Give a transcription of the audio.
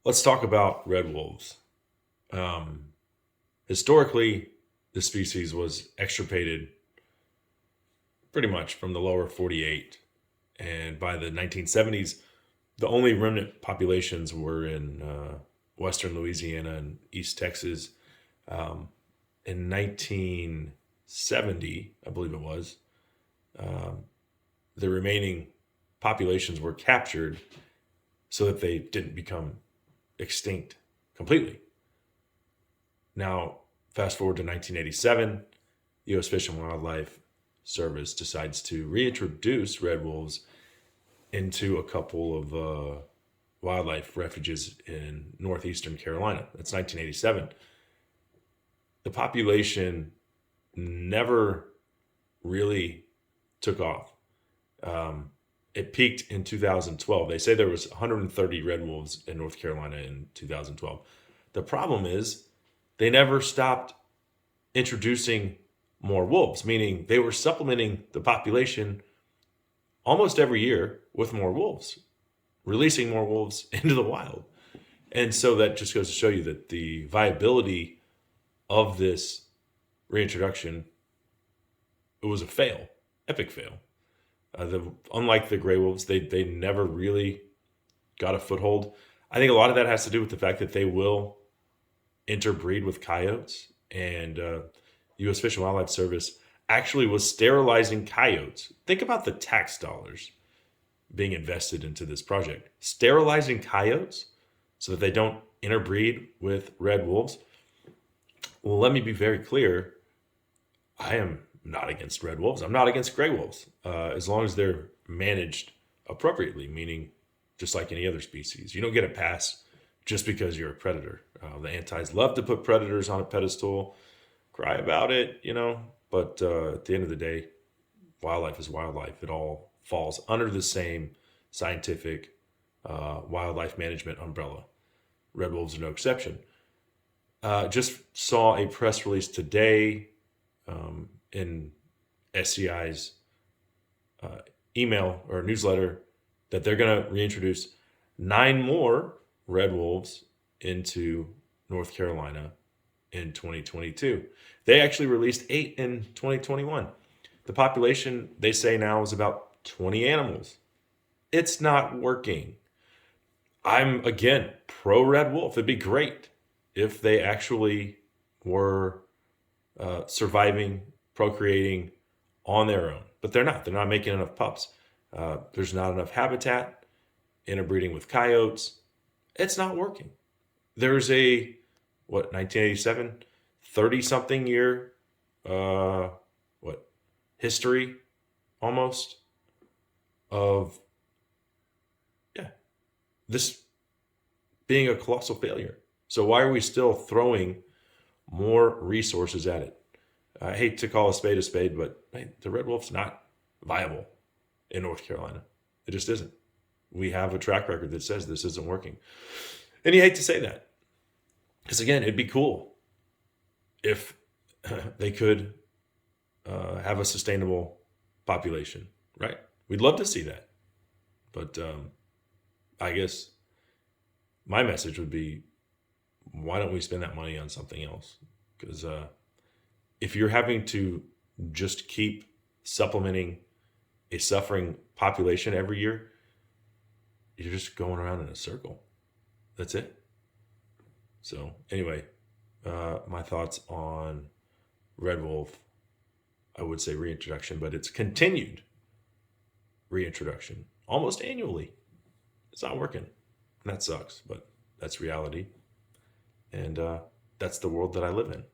Let's talk about red wolves. Um, Historically, the species was extirpated pretty much from the lower 48. And by the 1970s, the only remnant populations were in western Louisiana and East Texas. Um, in 1970, I believe it was, um, the remaining populations were captured so that they didn't become extinct completely. Now, fast forward to 1987, U.S. Fish and Wildlife Service decides to reintroduce red wolves into a couple of wildlife refuges in northeastern Carolina. That's 1987. The population never really took off. Um, it peaked in 2012. They say there was 130 red wolves in North Carolina in 2012. The problem is they never stopped introducing more wolves, meaning they were supplementing the population almost every year with more wolves, releasing more wolves into the wild. And so that just goes to show you that the viability of this reintroduction, it was a fail, epic fail. Unlike the gray wolves, they never really got a foothold. I think a lot of that has to do with the fact that they will interbreed with coyotes, and U.S. Fish and Wildlife Service actually was sterilizing coyotes. Think about the tax dollars being invested into this project. Sterilizing coyotes so that they don't interbreed with red wolves. Well, let me be very clear. I am not against red wolves. I'm not against gray wolves, as long as they're managed appropriately, meaning just like any other species. You don't get a pass just because you're a predator. The antis love to put predators on a pedestal, cry about it, but at the end of the day, wildlife is wildlife. It all falls under the same scientific wildlife management umbrella. Red wolves are no exception. Just saw a press release today in SCI's email or newsletter that they're going to reintroduce 9 more red wolves into North Carolina in 2022. They actually released 8 in 2021. The population, they say now, is about 20 animals. It's not working. I'm, again, pro red wolf. It'd be great if they actually were surviving, procreating on their own. But they're not. They're not making enough pups. There's not enough habitat, interbreeding with coyotes. It's not working. There's a, 1987, 30 something year, history almost of, yeah, this being a colossal failure. So why are we still throwing more resources at it? I hate to call a spade, but hey, the red wolf's not viable in North Carolina. It just isn't. We have a track record that says this isn't working. And you hate to say that. Because again, it'd be cool if they could have a sustainable population, right? We'd love to see that. But I guess my message would be, why don't we spend that money on something else? Because if you're having to just keep supplementing a suffering population every year, you're just going around in a circle. That's it. So anyway, my thoughts on Red Wolf, I would say reintroduction, but it's continued reintroduction almost annually. It's not working. And that sucks, but that's reality. And that's the world that I live in.